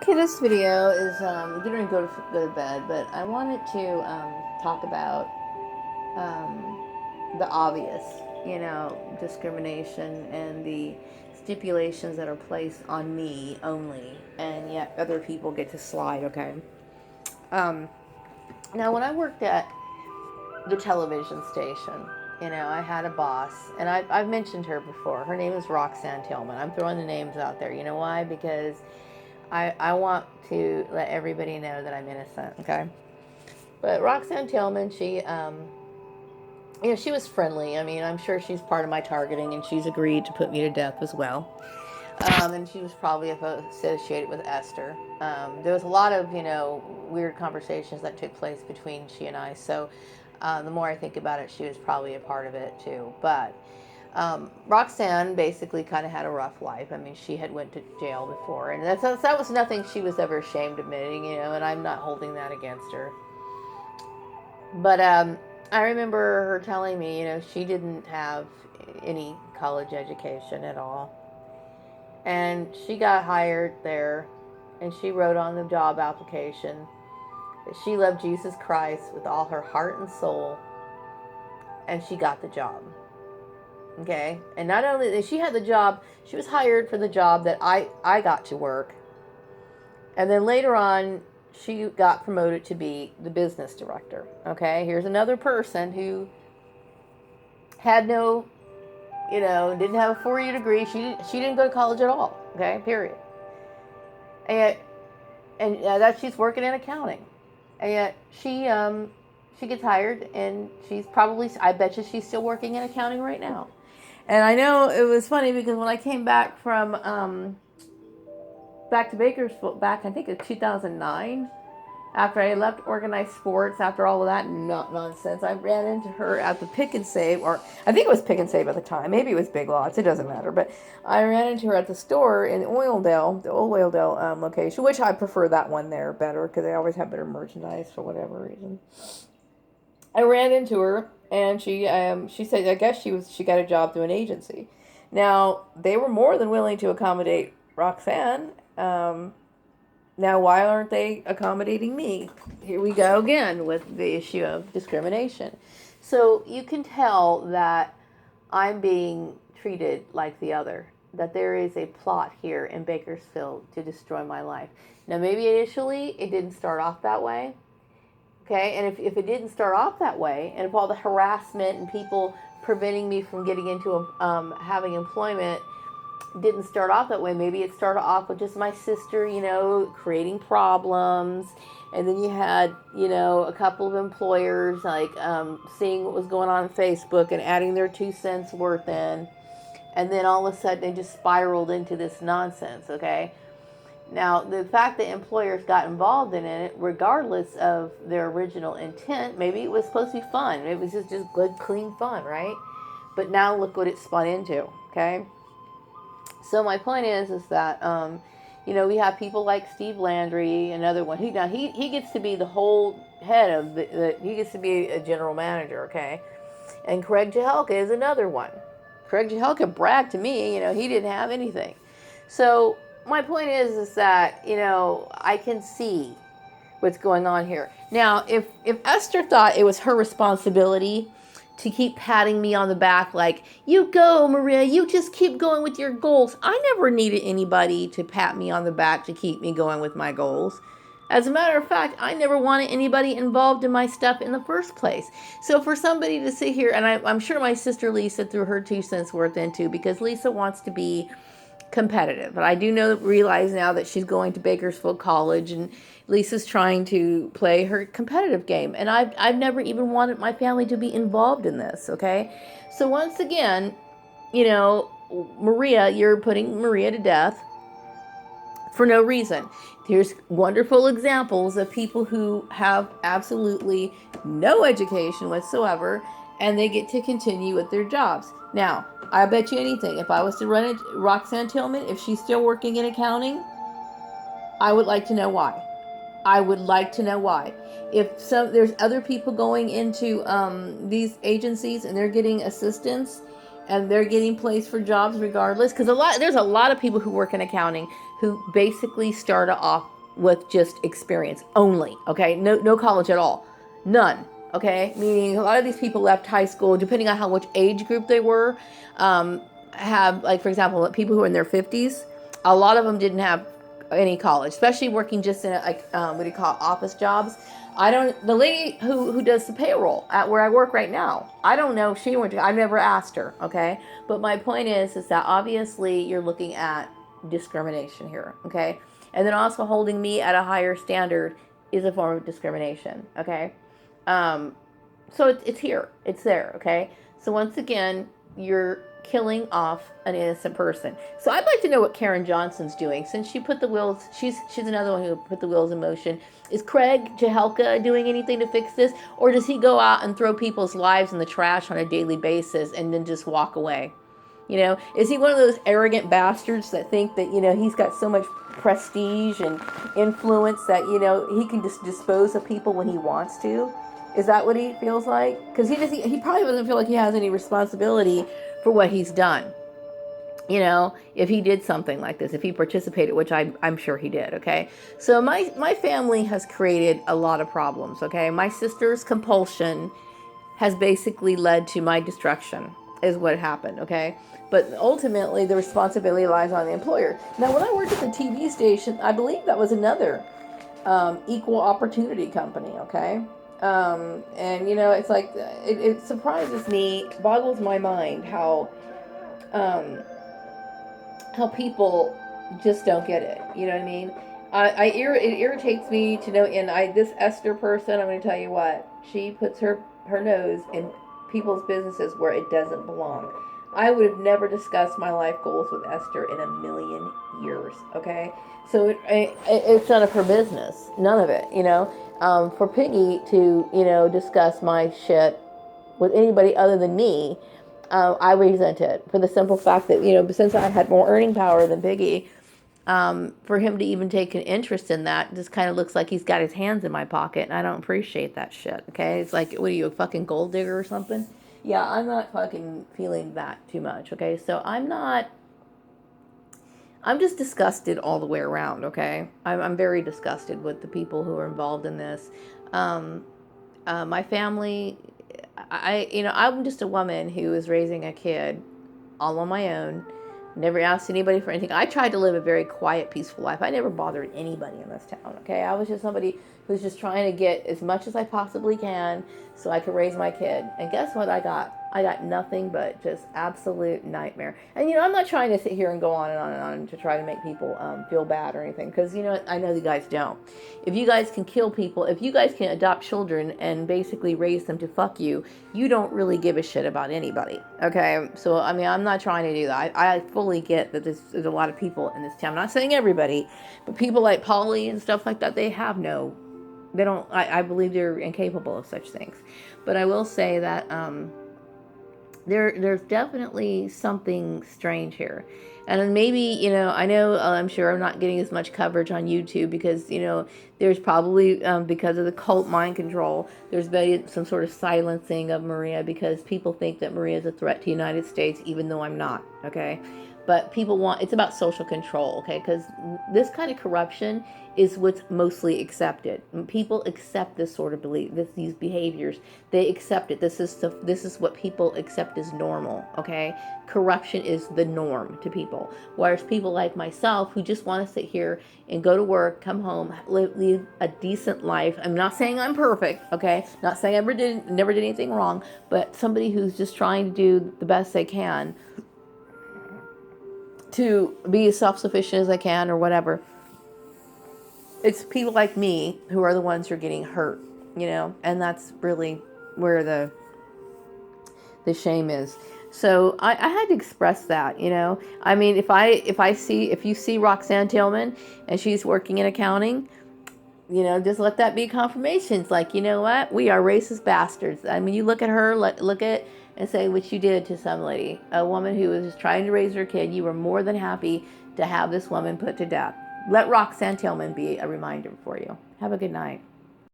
Okay, this video is getting ready to go to bed, but I wanted to talk about the obvious, discrimination and the stipulations that are placed on me only, and yet other people get to slide. Okay. Um, Now, when I worked at the television station, I had a boss, and I've mentioned her before. Her name is Roxanne Tillman. I'm throwing the names out there. You know why? Because I want to let everybody know that I'm innocent, okay? But Roxanne Tillman, she was friendly. I mean, I'm sure she's part of my targeting, and she's agreed to put me to death as well. And she was probably associated with Esther. There was a lot of, weird conversations that took place between she and I. So the more I think about it, she was probably a part of it too. But Roxanne basically kind of had a rough life. I mean, she had went to jail before, and that was nothing she was ever ashamed of admitting, and I'm not holding that against her. But I remember her telling me, she didn't have any college education at all, and she got hired there, and she wrote on the job application that she loved Jesus Christ with all her heart and soul, and she got the job. Okay, and not only that she had the job, she was hired for the job that I got to work, and then later on she got promoted to be the business director. Okay, here's another person who had no, didn't have a 4-year degree. She didn't go to college at all. Okay, period. And yet, that she's working in accounting, and yet she gets hired, and she's probably, I bet you she's still working in accounting right now. And I know it was funny because when I came back from back to Bakersfield, back I think in 2009, after I left organized sports, after all of that nonsense, I ran into her at the Pick and Save, or I think it was Pick and Save at the time. Maybe it was Big Lots. It doesn't matter. But I ran into her at the store in Oildale, the old Oildale location, which I prefer that one there better because they always have better merchandise for whatever reason. I ran into her, and she said I guess she got a job through an agency. Now they were more than willing to accommodate Roxanne. Now, why aren't they accommodating me? Here we go again with the issue of discrimination. So you can tell that I'm being treated like the other, that there is a plot here in Bakersfield to destroy my life. Now, maybe initially it didn't start off that way. Okay, and if it didn't start off that way, and if all the harassment and people preventing me from getting into having employment didn't start off that way, maybe it started off with just my sister, creating problems, and then you had, a couple of employers like seeing what was going on Facebook and adding their 2 cents worth in, and then all of a sudden they just spiraled into this nonsense. Okay. Now, the fact that employers got involved in it, regardless of their original intent, maybe it was supposed to be fun. It was just good, clean fun, right? But now look what it spun into, okay? So my point is that, we have people like Steve Landry, another one. He gets to be the whole head of he gets to be a general manager, okay? And Craig Jahelka is another one. Craig Jahelka bragged to me, he didn't have anything. So my point is that, I can see what's going on here. Now, if Esther thought it was her responsibility to keep patting me on the back like, you go, Maria, you just keep going with your goals. I never needed anybody to pat me on the back to keep me going with my goals. As a matter of fact, I never wanted anybody involved in my stuff in the first place. So for somebody to sit here, and I'm sure my sister Lisa threw her 2 cents worth into, because Lisa wants to be competitive. But I do realize now that she's going to Bakersfield College, and Lisa's trying to play her competitive game. And I've never even wanted my family to be involved in this, okay? So once again, Maria, you're putting Maria to death for no reason. Here's wonderful examples of people who have absolutely no education whatsoever, and they get to continue with their jobs. Now, I bet you anything, if I was to run into Roxanne Tillman, if she's still working in accounting, I would like to know why. I would like to know why. If there's other people going into these agencies and they're getting assistance, and they're getting placed for jobs regardless. Because there's a lot of people who work in accounting who basically start off with just experience only. Okay, no college at all, none. Okay, meaning a lot of these people left high school, depending on how much age group they were. Have, like, for example, people who are in their 50s, a lot of them didn't have any college, especially working just in what do you call it, office jobs. The lady who does the payroll at where I work right now, I don't know if she went to, I've never asked her, okay? But my point is that obviously you're looking at discrimination here, okay? And then also holding me at a higher standard is a form of discrimination, okay? So it's here, it's there, okay? So once again, you're killing off an innocent person. So I'd like to know what Karen Johnson's doing, since she put the wheels. She's another one who put the wheels in motion. Is Craig Jehelka doing anything to fix this, or does he go out and throw people's lives in the trash on a daily basis and then just walk away? You know, is he one of those arrogant bastards that think that, you know, he's got so much prestige and influence that, you know, he can just dispose of people when he wants to? Is that what he feels like? Because he probably doesn't feel like he has any responsibility for what he's done. You know, if he did something like this, if he participated, which I'm sure he did, okay? So my family has created a lot of problems, okay? My sister's compulsion has basically led to my destruction, is what happened, okay? But ultimately, the responsibility lies on the employer. Now, when I worked at the TV station, I believe that was another equal opportunity company, okay? And, you know, it's like, it surprises me, boggles my mind how people just don't get it. You know what I mean? It irritates me to know, and this Esther person, I'm going to tell you what, she puts her nose in people's businesses where it doesn't belong. I would have never discussed my life goals with Esther in a million years, okay? So it's none of her business. None of it, you know? For Piggy to, you know, discuss my shit with anybody other than me, I resent it for the simple fact that, you know, since I had more earning power than Piggy, for him to even take an interest in that just kind of looks like he's got his hands in my pocket, and I don't appreciate that shit, okay? It's like, what are you, a fucking gold digger or something? Yeah, I'm not fucking feeling that too much, okay? So I'm just disgusted all the way around, okay? I'm very disgusted with the people who are involved in this. My family, I'm just a woman who is raising a kid all on my own. Never asked anybody for anything. I tried to live a very quiet, peaceful life. I never bothered anybody in this town, okay? I was just somebody who's just trying to get as much as I possibly can so I could raise my kid. And guess what I got? I got nothing but just absolute nightmare. And, you know, I'm not trying to sit here and go on and on and on to try to make people feel bad or anything, because, you know, I know you guys don't. If you guys can kill people, if you guys can adopt children and basically raise them to fuck you, you don't really give a shit about anybody, okay? So, I mean, I'm not trying to do that. I fully get that there's a lot of people in this town. I'm not saying everybody, but people like Polly and stuff like that, I believe they're incapable of such things. But I will say that there's definitely something strange here. And then maybe, you know, I'm sure I'm not getting as much coverage on YouTube because, you know, there's probably, because of the cult mind control, there's been some sort of silencing of Maria because people think that Maria is a threat to the United States, even though I'm not, okay? But it's about social control, okay? Because this kind of corruption is what's mostly accepted. People accept this sort of belief, these behaviors. They accept it. This is what people accept as normal, okay? Corruption is the norm to people. Whereas people like myself who just want to sit here and go to work, come home, live a decent life. I'm not saying I'm perfect, okay? Not saying I never did anything wrong, but somebody who's just trying to do the best they can to be as self-sufficient as I can or whatever. It's people like me who are the ones who are getting hurt, you know, and that's really where the shame is. So I had to express that, you know. I mean, if you see Roxanne Tillman and she's working in accounting, you know, just let that be confirmation. It's like, you know what? We are racist bastards. I mean, you look at her, look at and say what you did to somebody, a woman who was just trying to raise her kid. You were more than happy to have this woman put to death. Let Roxanne Tillman be a reminder for you. Have a good night.